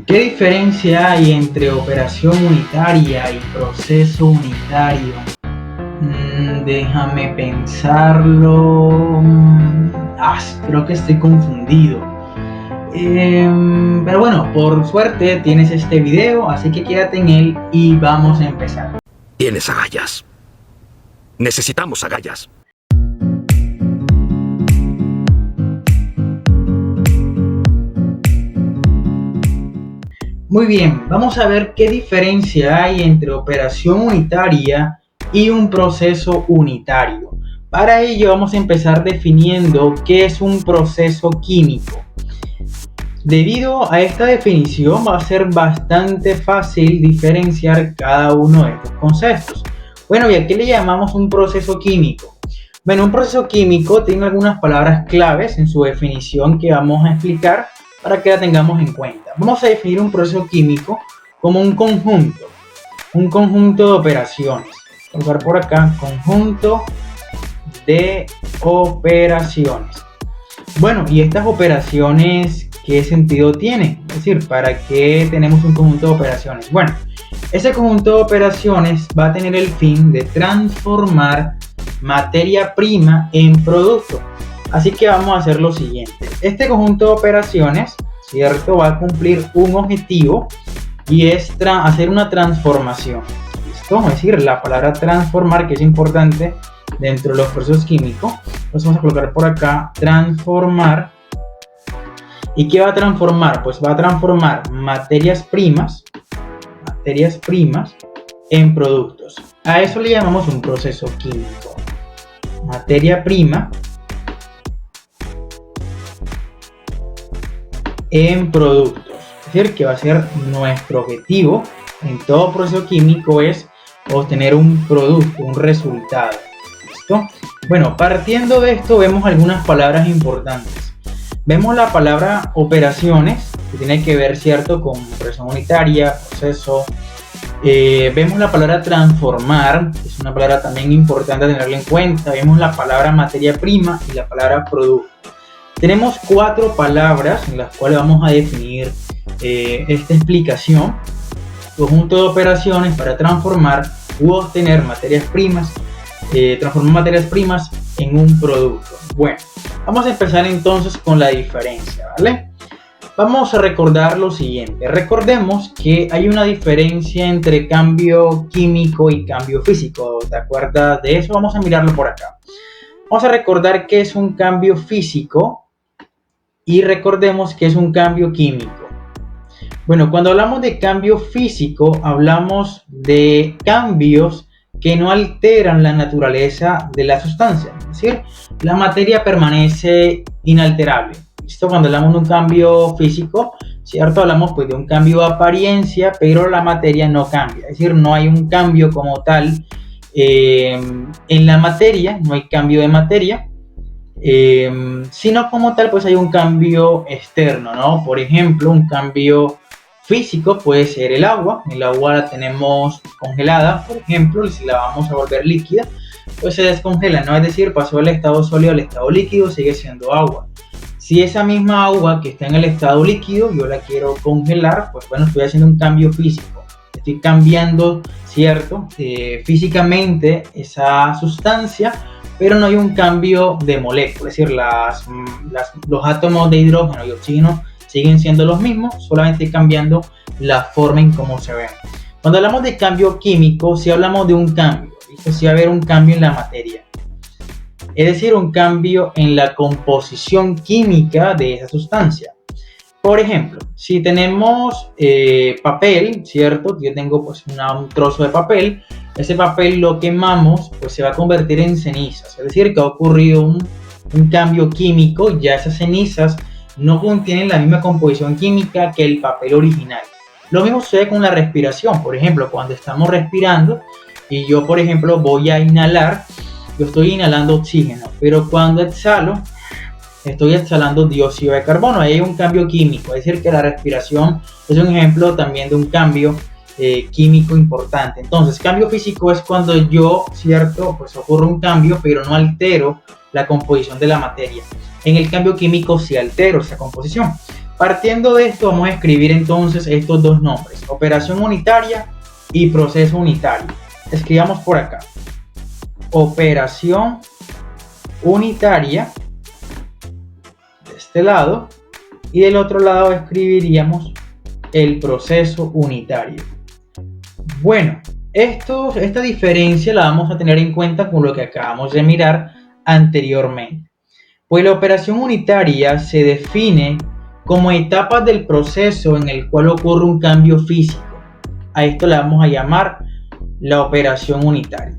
¿Qué diferencia hay entre operación unitaria y proceso unitario? Déjame pensarlo. Creo que estoy confundido. Pero bueno, por suerte tienes este video, así que quédate en él y vamos a empezar. Tienes agallas. Necesitamos agallas. Muy bien, vamos a ver qué diferencia hay entre operación unitaria y un proceso unitario. Para ello vamos a empezar definiendo qué es un proceso químico. Debido a esta definición va a ser bastante fácil diferenciar cada uno de estos conceptos. Bueno, ¿y a qué le llamamos un proceso químico? Bueno, un proceso químico tiene algunas palabras claves en su definición que vamos a explicar para que la tengamos en cuenta. Vamos a definir un proceso químico como un conjunto de operaciones. Voy a colocar por acá, conjunto de operaciones. Bueno, ¿y estas operaciones qué sentido tienen? Es decir, ¿para qué tenemos un conjunto de operaciones? Bueno, ese conjunto de operaciones va a tener el fin de transformar materia prima en producto. Así que vamos a hacer lo siguiente. Este conjunto de operaciones, ¿cierto?, va a cumplir un objetivo y es hacer una transformación. ¿Listo? Es decir, la palabra transformar, que es importante dentro de los procesos químicos. Entonces vamos a colocar por acá transformar. ¿Y qué va a transformar? Pues va a transformar materias primas en productos. A eso le llamamos un proceso químico. Materia prima en productos. Es decir, que va a ser nuestro objetivo en todo proceso químico, es obtener un producto, un resultado. ¿Listo? Bueno, partiendo de esto vemos algunas palabras importantes. Vemos la palabra operaciones, que tiene que ver, ¿cierto?, con operación unitaria, proceso. Vemos la palabra transformar, que es una palabra también importante a tenerla en cuenta. Vemos la palabra materia prima y la palabra producto. Tenemos 4 palabras en las cuales vamos a definir esta explicación. Conjunto de operaciones para transformar u obtener materias primas, transformar materias primas en un producto. Bueno, vamos a empezar entonces con la diferencia, ¿vale? Vamos a recordar lo siguiente. Recordemos que hay una diferencia entre cambio químico y cambio físico. ¿Te acuerdas de eso? Vamos a mirarlo por acá. Vamos a recordar qué es un cambio físico y recordemos que es un cambio químico. Bueno, cuando hablamos de cambio físico, hablamos de cambios que no alteran la naturaleza de la sustancia. Es decir, la materia permanece inalterable. ¿Listo? Cuando hablamos de un cambio físico, ¿cierto?, hablamos pues de un cambio de apariencia, pero la materia no cambia. Es decir, no hay un cambio como tal en la materia, no hay cambio de materia. Sino como tal pues hay un cambio externo, ¿no? Por ejemplo, un cambio físico puede ser el agua la tenemos congelada, por ejemplo, y si la vamos a volver líquida pues se descongela, ¿no? Es decir, pasó del estado sólido al estado líquido, sigue siendo agua. Si esa misma agua que está en el estado líquido yo la quiero congelar, pues bueno, estoy haciendo un cambio físico, estoy cambiando, ¿cierto?, físicamente esa sustancia, pero no hay un cambio de molécula, es decir, los átomos de hidrógeno y oxígeno siguen siendo los mismos, solamente cambiando la forma en cómo se ven. Cuando hablamos de cambio químico, si hablamos de un cambio, si va a haber un cambio en la materia, es decir, un cambio en la composición química de esa sustancia. Por ejemplo, si tenemos papel, ¿cierto? Yo tengo pues un trozo de papel. Ese papel lo quemamos, pues se va a convertir en cenizas. Es decir, que ha ocurrido un cambio químico. Ya esas cenizas no contienen la misma composición química que el papel original. Lo mismo sucede con la respiración. Por ejemplo, cuando estamos respirando y yo, por ejemplo, voy a inhalar, yo estoy inhalando oxígeno. Pero cuando exhalo, estoy exhalando dióxido de carbono. Ahí hay un cambio químico. Es decir, que la respiración es un ejemplo también de un cambio químico importante. Entonces, cambio físico es cuando yo, ¿cierto?, pues ocurre un cambio, pero no altero la composición de la materia. En el cambio químico sí altero esa composición. Partiendo de esto, vamos a escribir entonces estos dos nombres, operación unitaria y proceso unitario. Escribamos por acá, operación unitaria de este lado, y del otro lado escribiríamos el proceso unitario. Bueno, esta diferencia la vamos a tener en cuenta con lo que acabamos de mirar anteriormente. Pues la operación unitaria se define como etapas del proceso en el cual ocurre un cambio físico. A esto le vamos a llamar la operación unitaria.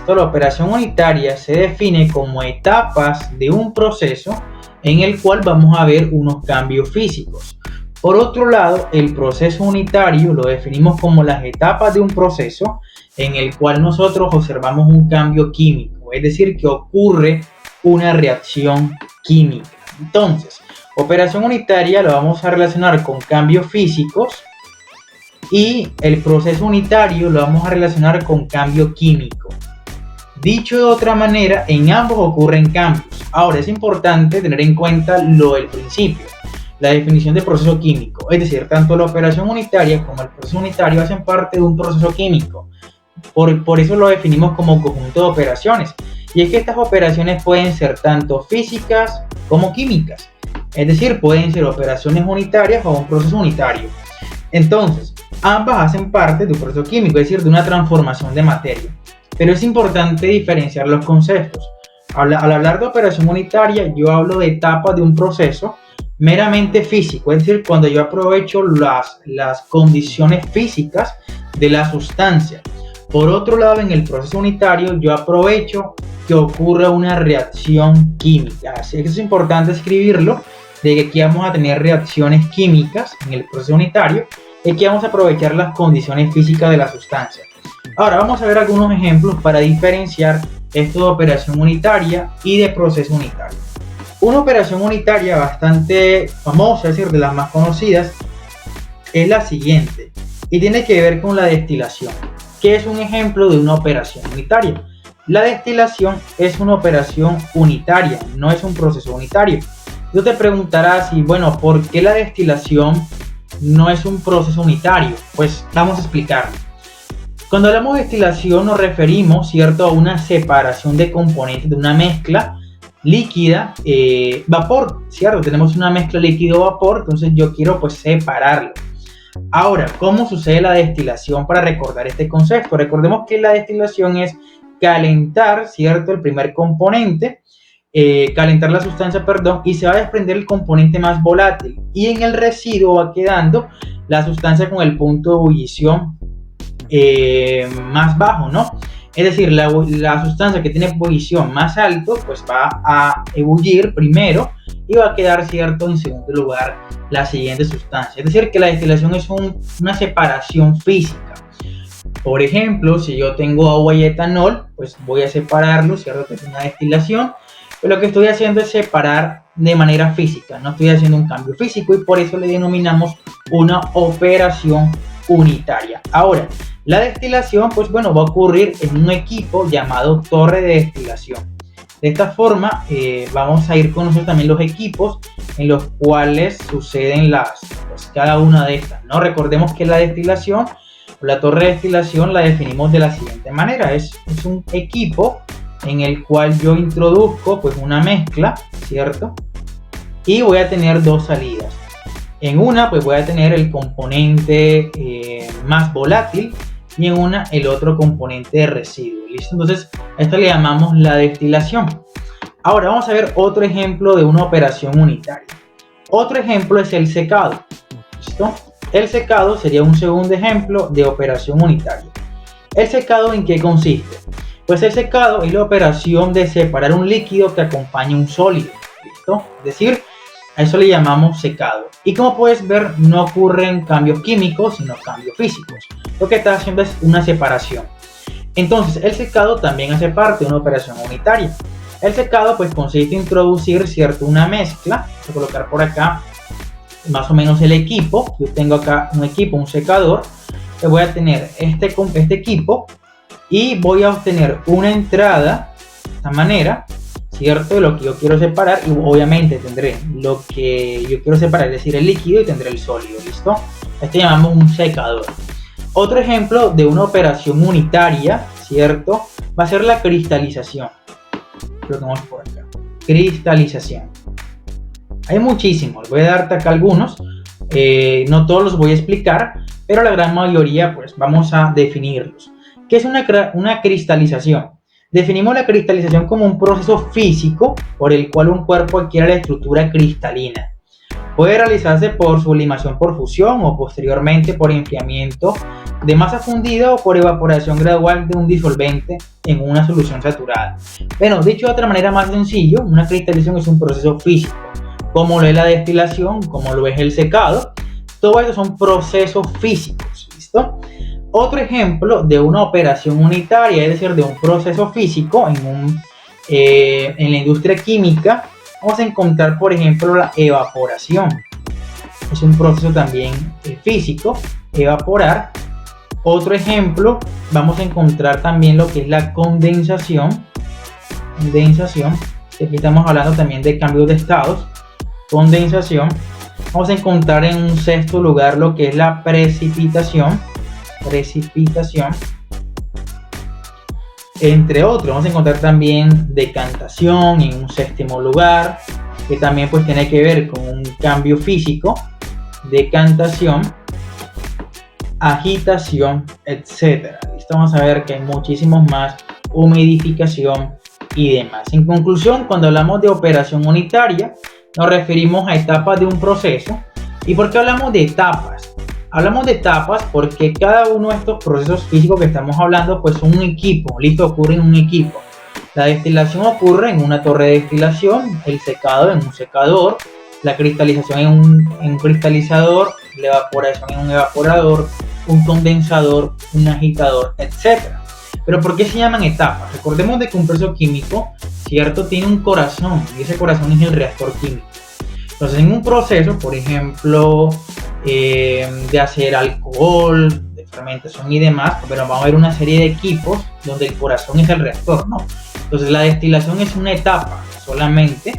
La operación unitaria se define como etapas de un proceso en el cual vamos a ver unos cambios físicos. Por otro lado, el proceso unitario lo definimos como las etapas de un proceso en el cual nosotros observamos un cambio químico, es decir, que ocurre una reacción química. Entonces, operación unitaria lo vamos a relacionar con cambios físicos y el proceso unitario lo vamos a relacionar con cambio químico. Dicho de otra manera, en ambos ocurren cambios. Ahora es importante tener en cuenta lo del principio, la definición de proceso químico. Es decir, tanto la operación unitaria como el proceso unitario hacen parte de un proceso químico. Por eso lo definimos como conjunto de operaciones. Y es que estas operaciones pueden ser tanto físicas como químicas. Es decir, pueden ser operaciones unitarias o un proceso unitario. Entonces, ambas hacen parte de un proceso químico, es decir, de una transformación de materia. Pero es importante diferenciar los conceptos. Al hablar de operación unitaria, yo hablo de etapas de un proceso meramente físico, es decir, cuando yo aprovecho las condiciones físicas de la sustancia. Por otro lado, en el proceso unitario, yo aprovecho que ocurra una reacción química. Así que es importante escribirlo, de que aquí vamos a tener reacciones químicas en el proceso unitario y que vamos a aprovechar las condiciones físicas de la sustancia. Ahora vamos a ver algunos ejemplos para diferenciar esto de operación unitaria y de proceso unitario. Una operación unitaria bastante famosa, es decir, de las más conocidas, es la siguiente y tiene que ver con la destilación, que es un ejemplo de una operación unitaria. La destilación es una operación unitaria, no es un proceso unitario. Tú te preguntarás, y bueno, ¿por qué la destilación no es un proceso unitario? Pues vamos a explicarlo. Cuando hablamos de destilación nos referimos, ¿cierto?, a una separación de componentes de una mezcla líquida, vapor, ¿cierto? Tenemos una mezcla líquido-vapor, entonces yo quiero pues separarlo. Ahora, ¿cómo sucede la destilación para recordar este concepto? Recordemos que la destilación es calentar, ¿cierto?, el primer componente, calentar la sustancia, perdón, y se va a desprender el componente más volátil y en el residuo va quedando la sustancia con el punto de ebullición más bajo, ¿no? Es decir, la sustancia que tiene ebullición más alto, pues va a ebullir primero y va a quedar, cierto, en segundo lugar la siguiente sustancia. Es decir, que la destilación es una separación física. Por ejemplo, si yo tengo agua y etanol, pues voy a separarlo, cierto, que es una destilación. Pero lo que estoy haciendo es separar de manera física, no estoy haciendo un cambio físico y por eso le denominamos una operación unitaria. Ahora, la destilación, pues bueno, va a ocurrir en un equipo llamado torre de destilación. De esta forma, vamos a ir conociendo también los equipos en los cuales suceden pues, cada una de estas, ¿no? Recordemos que la destilación, la torre de destilación la definimos de la siguiente manera. Es un equipo en el cual yo introduzco pues una mezcla, ¿cierto? Y voy a tener dos salidas. En una pues voy a tener el componente más volátil y en una el otro componente de residuo, ¿listo? Entonces a esto le llamamos la destilación. Ahora vamos a ver otro ejemplo de una operación unitaria. Otro ejemplo es el secado, ¿listo? El secado sería un segundo ejemplo de operación unitaria. ¿El secado en qué consiste? Pues el secado es la operación de separar un líquido que acompaña un sólido, ¿listo? Es decir, a eso le llamamos secado. Y como puedes ver, no ocurren cambios químicos, sino cambios físicos. Lo que está haciendo es una separación. Entonces, el secado también hace parte de una operación unitaria. El secado pues consiste en introducir, ¿cierto?, una mezcla. Voy a colocar por acá más o menos el equipo. Yo tengo acá un equipo, un secador. Que voy a tener este equipo y voy a obtener una entrada de esta manera, ¿cierto? De lo que yo quiero separar, y obviamente tendré lo que yo quiero separar, es decir, el líquido, y tendré el sólido, ¿listo? Este llamamos un secador. Otro ejemplo de una operación unitaria, ¿cierto? Va a ser la cristalización. Lo tenemos por acá. Cristalización. Hay muchísimos, voy a darte acá algunos. No todos los voy a explicar, pero la gran mayoría pues vamos a definirlos. ¿Qué es una cristalización? Definimos la cristalización como un proceso físico por el cual un cuerpo adquiere la estructura cristalina. Puede realizarse por sublimación por fusión o posteriormente por enfriamiento de masa fundida o por evaporación gradual de un disolvente en una solución saturada. Bueno, dicho de otra manera más sencillo, una cristalización es un proceso físico, como lo es la destilación, como lo es el secado. Todo eso son procesos físicos, ¿listo? Otro ejemplo de una operación unitaria, es decir, de un proceso físico en la industria química, vamos a encontrar, por ejemplo, la evaporación. Es un proceso también físico, evaporar. Otro ejemplo, vamos a encontrar también lo que es la condensación. Aquí estamos hablando también de cambios de estados. Condensación. Vamos a encontrar en un sexto lugar lo que es la precipitación. Entre otros, vamos a encontrar también decantación en un séptimo lugar, que también pues tiene que ver con un cambio físico. Decantación, agitación, etc. Listo, vamos a ver que hay muchísimos más, humidificación y demás. En conclusión, cuando hablamos de operación unitaria, nos referimos a etapas de un proceso. ¿Y por qué hablamos de etapas? Hablamos de etapas porque cada uno de estos procesos físicos que estamos hablando pues son un equipo, listo, ocurre en un equipo. La destilación ocurre en una torre de destilación, el secado en un secador, la cristalización en un cristalizador, la evaporación en un evaporador, un condensador, un agitador, etc. Pero ¿por qué se llaman etapas? Recordemos de que un proceso químico, ¿cierto?, tiene un corazón, y ese corazón es el reactor químico. Entonces, en un proceso, por ejemplo, de hacer alcohol, de fermentación y demás, pero vamos a ver una serie de equipos donde el corazón es el reactor, ¿no? Entonces, la destilación es una etapa solamente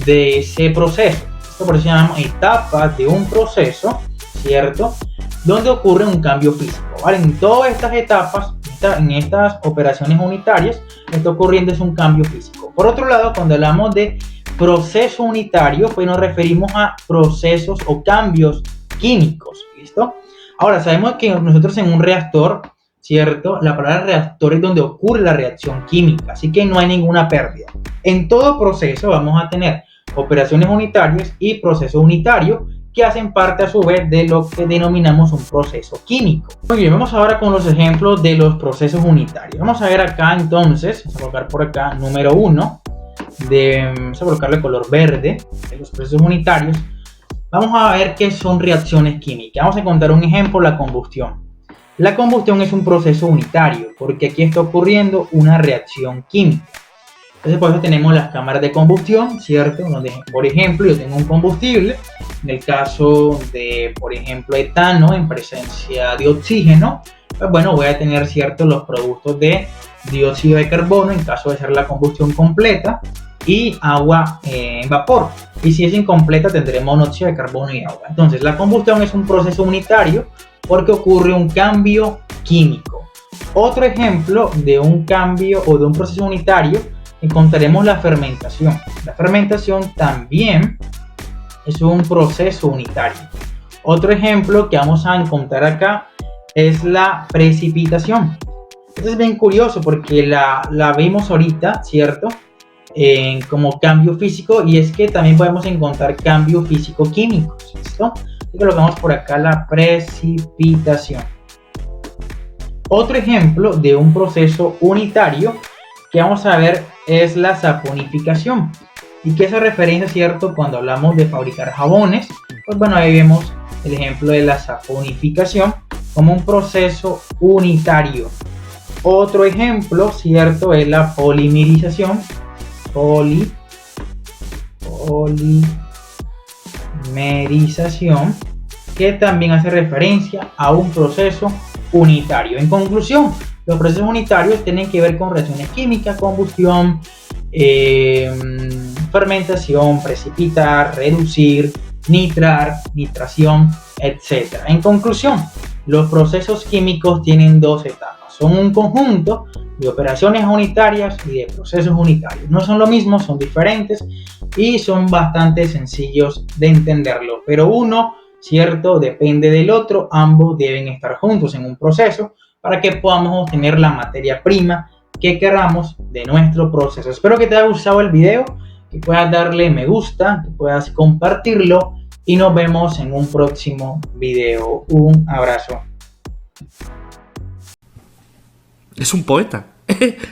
de ese proceso. Esto por eso se llama etapas de un proceso, ¿cierto?, donde ocurre un cambio físico, ¿vale? En todas estas etapas, en estas operaciones unitarias, está ocurriendo es un cambio físico. Por otro lado, cuando hablamos de proceso unitario, pues nos referimos a procesos o cambios químicos, ¿listo? Ahora, sabemos que nosotros en un reactor, ¿cierto?, la palabra reactor es donde ocurre la reacción química, así que no hay ninguna pérdida. En todo proceso vamos a tener operaciones unitarias y proceso unitario, que hacen parte a su vez de lo que denominamos un proceso químico. Muy bien, vamos ahora con los ejemplos de los procesos unitarios. Vamos a ver acá entonces, vamos a colocar por acá número 1, vamos a colocarle color verde, de los procesos unitarios. Vamos a ver qué son reacciones químicas. Vamos a encontrar un ejemplo, la combustión. La combustión es un proceso unitario, porque aquí está ocurriendo una reacción química. Entonces, por eso tenemos las cámaras de combustión, ¿cierto? Donde, por ejemplo, yo tengo un combustible, en el caso de, por ejemplo, etano en presencia de oxígeno, pues bueno, voy a tener, ¿cierto?, los productos de dióxido de carbono, en caso de ser la combustión completa, y agua en vapor. Y si es incompleta, tendré monóxido de carbono y agua. Entonces, la combustión es un proceso unitario porque ocurre un cambio químico. Otro ejemplo de un cambio o de un proceso unitario, encontraremos la fermentación. La fermentación también es un proceso unitario. Otro ejemplo que vamos a encontrar acá es la precipitación. Esto es bien curioso porque la vimos ahorita, ¿cierto?, como cambio físico, y es que también podemos encontrar cambio físico-químicos, ¿listo? Así que colocamos por acá la precipitación. Otro ejemplo de un proceso unitario que vamos a ver es la saponificación. ¿Y qué hace referencia, cierto, cuando hablamos de fabricar jabones? Pues bueno, ahí vemos el ejemplo de la saponificación como un proceso unitario. Otro ejemplo, cierto, es la polimerización. Polimerización, que también hace referencia a un proceso unitario. En conclusión, los procesos unitarios tienen que ver con reacciones químicas, combustión, fermentación, precipitar, reducir, nitrar, nitración, etc. En conclusión, los procesos químicos tienen dos etapas. Son un conjunto de operaciones unitarias y de procesos unitarios. No son lo mismo, son diferentes y son bastante sencillos de entenderlo. Pero uno, cierto, depende del otro. Ambos deben estar juntos en un proceso para que podamos obtener la materia prima que queramos de nuestro proceso. Espero que te haya gustado el video, que puedas darle me gusta, que puedas compartirlo y nos vemos en un próximo video. Un abrazo. Es un poeta.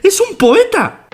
¡Es un poeta!